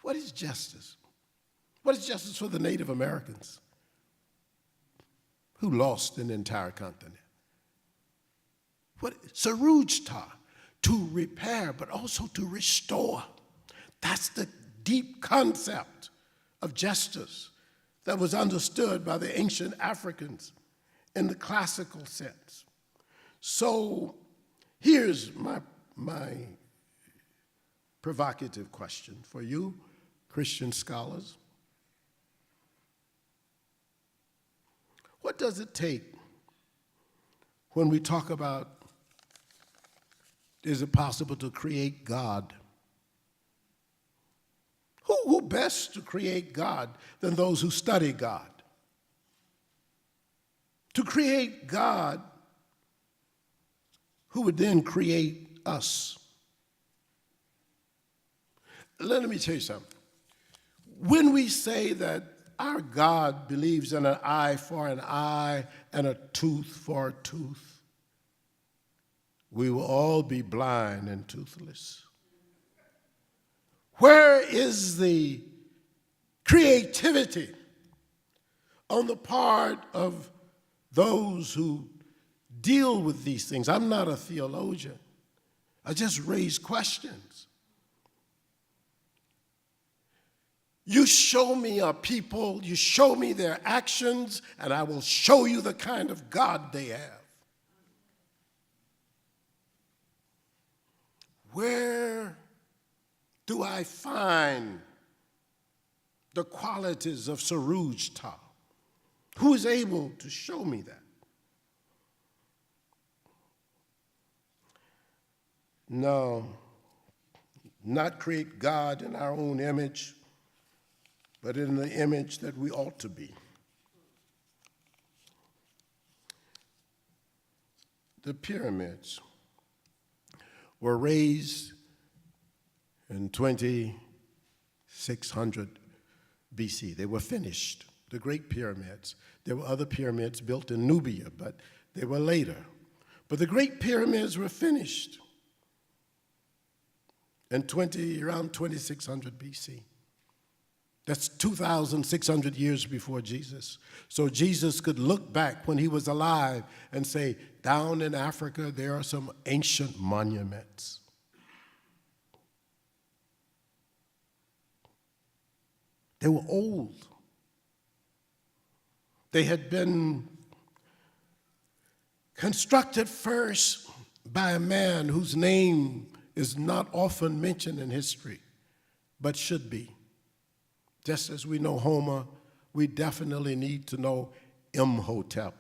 What is justice? What is justice for the Native Americans who lost an entire continent? What sarujta, to repair, but also to restore. That's the deep concept of justice that was understood by the ancient Africans in the classical sense. So here's my provocative question for you, Christian scholars. What does it take when we talk about, is it possible to create God? Who best to create God than those who study God? To create God, who would then create us? Let me tell you something. When we say that our God believes in an eye for an eye and a tooth for a tooth, we will all be blind and toothless. Where is the creativity on the part of those who deal with these things? I'm not a theologian. I just raise questions. You show me a people, you show me their actions, and I will show you the kind of God they have. Where do I find the qualities of sarujta? Who is able to show me that? No, not create God in our own image, but in the image that we ought to be. the pyramids were raised in 2600 BC. They were finished, the Great Pyramids. There were other pyramids built in Nubia, but they were later. But the Great Pyramids were finished in around 2600 BC. That's 2,600 years before Jesus. So Jesus could look back when he was alive and say, down in Africa, there are some ancient monuments. They were old. They had been constructed first by a man whose name is not often mentioned in history, but should be. Just as we know Homer, we definitely need to know Imhotep,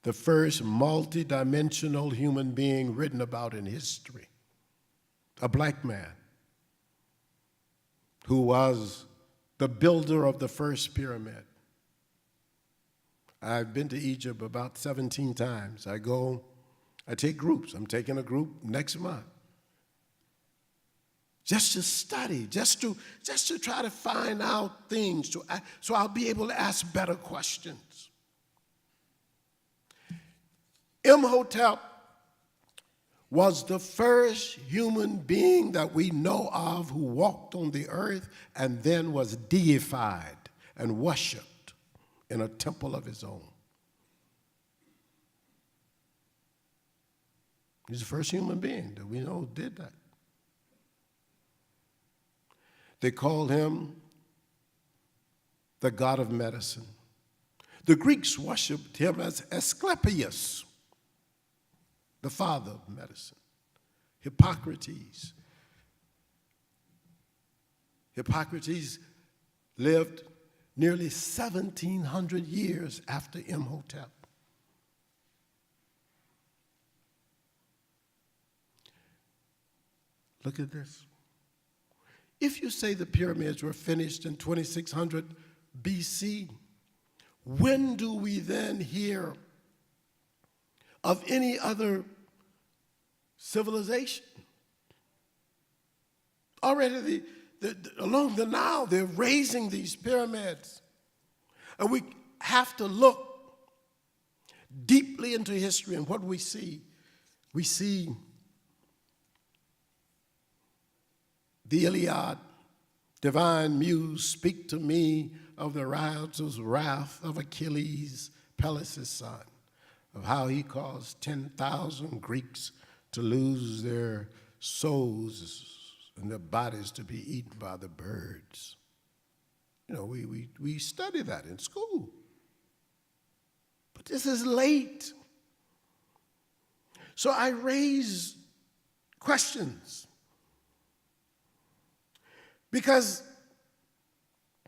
the first multidimensional human being written about in history, a black man who was the builder of the first pyramid. I've been to Egypt about 17 times. I take groups. I'm taking a group next month. Just to study, just to try to find out things, so I'll be able to ask better questions. Imhotep was the first human being that we know of who walked on the earth and then was deified and worshipped in a temple of his own. He's the first human being that we know did that. They called him the god of medicine. The Greeks worshipped him as Asclepius, the father of medicine. Hippocrates. Hippocrates lived nearly 1,700 years after Imhotep. Look at this. If you say the pyramids were finished in 2600 BC, when do we then hear of any other civilization? Already along the Nile, they're raising these pyramids. And we have to look deeply into history, and what we see the Iliad, divine muse, speak to me of the roused wrath of Achilles, Peleus' son, of how he caused 10,000 Greeks to lose their souls and their bodies to be eaten by the birds. You know, we study that in school. But this is late. So I raise questions. Because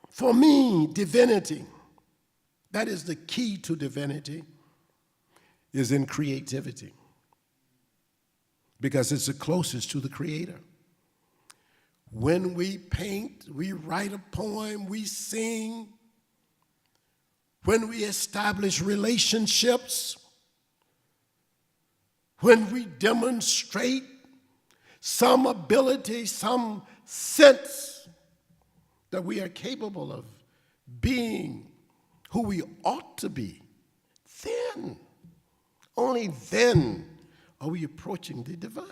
for me, divinity, that is the key to divinity, is in creativity. Because it's the closest to the Creator. When we paint, we write a poem, we sing, when we establish relationships, when we demonstrate some ability, some sense that we are capable of being who we ought to be, then, only then, are we approaching the divine.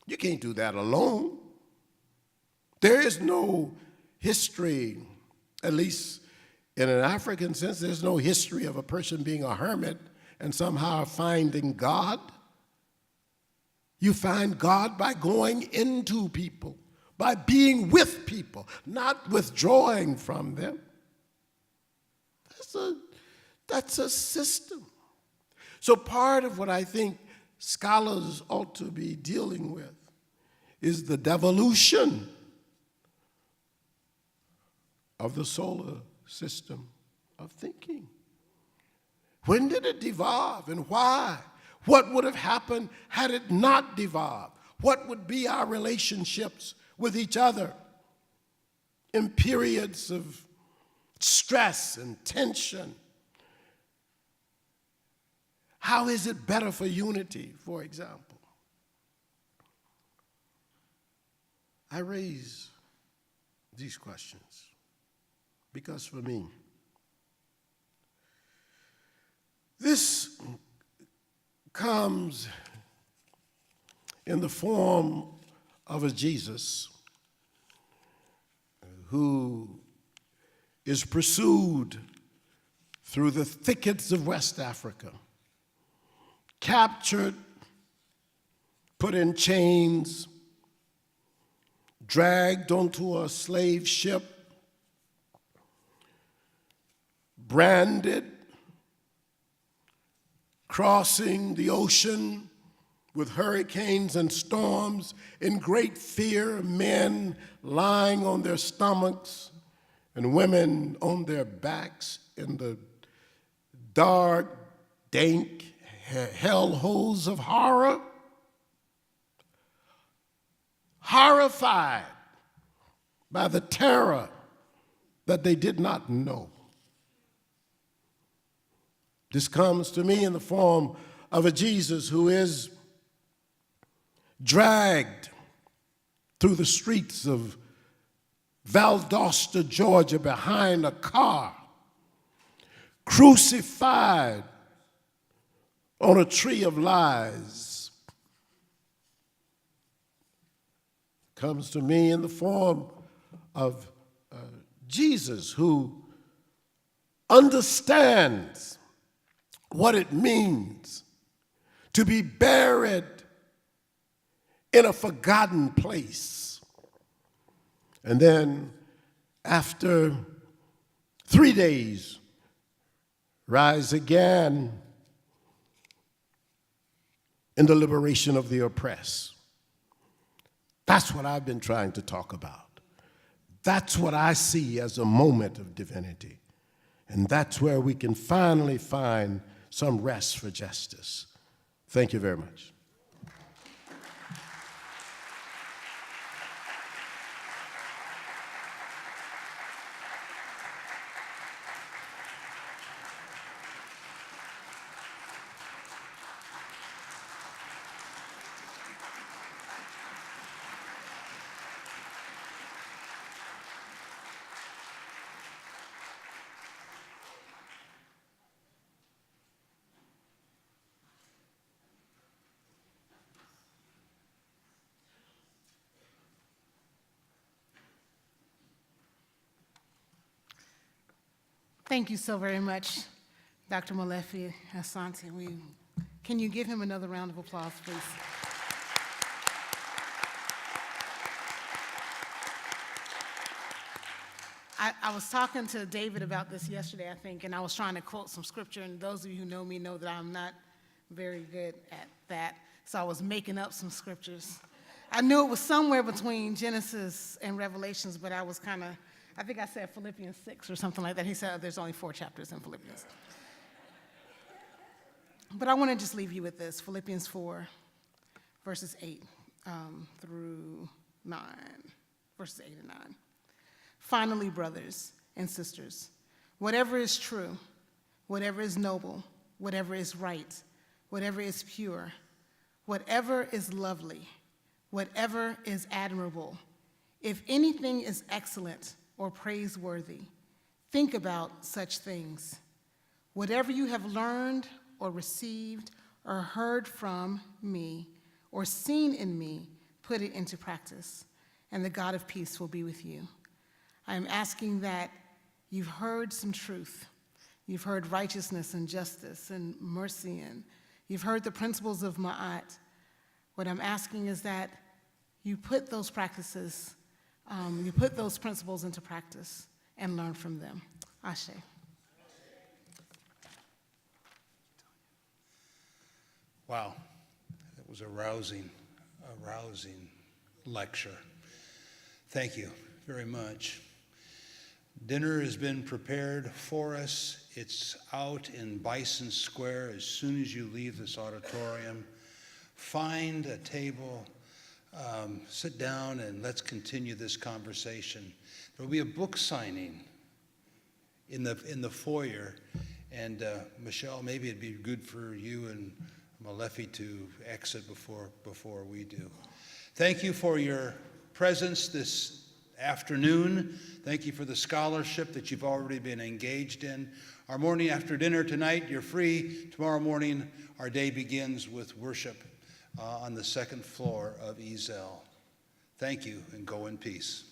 You can't do that alone. There is no history, at least in an African sense, there's no history of a person being a hermit and somehow finding God. You find God by going into people, by being with people, not withdrawing from them. That's a system. So part of what I think scholars ought to be dealing with is the devolution of the solar system of thinking. When did it devolve and why? What would have happened had it not devolved? What would be our relationships with each other in periods of stress and tension How is it better for unity, for example? I raise these questions because for me, this comes in the form of a Jesus who is pursued through the thickets of West Africa, captured, put in chains, dragged onto a slave ship, branded, crossing the ocean with hurricanes and storms, in great fear, men lying on their stomachs and women on their backs in the dark, dank hellholes of horror, horrified by the terror that they did not know. This comes to me in the form of a Jesus who is dragged through the streets of Valdosta, Georgia, behind a car, crucified on a tree of lies. Comes to me in the form of Jesus who understands what it means to be buried in a forgotten place. And then after 3 days, rise again in the liberation of the oppressed. That's what I've been trying to talk about. That's what I see as a moment of divinity. And that's where we can finally find some rest for justice. Thank you very much. Thank you so very much, Dr. Molefi Asante. Can you give him another round of applause, please? I was talking to David about this yesterday, I think, and I was trying to quote some scripture, and those of you who know me know that I'm not very good at that, so I was making up some scriptures. I knew it was somewhere between Genesis and Revelations, but I was kind of, I think I said Philippians 6 or something like that. He said there's only 4 chapters in Philippians. But I want to just leave you with this, Philippians 4, verses 8 through 9, verses 8 and 9. Finally, brothers and sisters, whatever is true, whatever is noble, whatever is right, whatever is pure, whatever is lovely, whatever is admirable, if anything is excellent or praiseworthy, think about such things. Whatever you have learned or received or heard from me or seen in me, put it into practice, and the God of peace will be with you. I am asking that you've heard some truth. You've heard righteousness and justice and mercy, and you've heard the principles of Ma'at. What I'm asking is that you put those practices, you put those principles into practice and learn from them. Ashe. Wow, that was a rousing lecture. Thank you very much. Dinner has been prepared for us. It's out in Bison Square as soon as you leave this auditorium. Find a table, sit down, and let's continue this conversation. There will be a book signing in the foyer, And Michelle, maybe it'd be good for you and Molefi to exit before we do. Thank you for your presence this afternoon. Thank you for the scholarship that you've already been engaged in. Our morning after dinner tonight, you're free. Tomorrow morning, our day begins with worship on the second floor of Ezel. Thank you, and go in peace.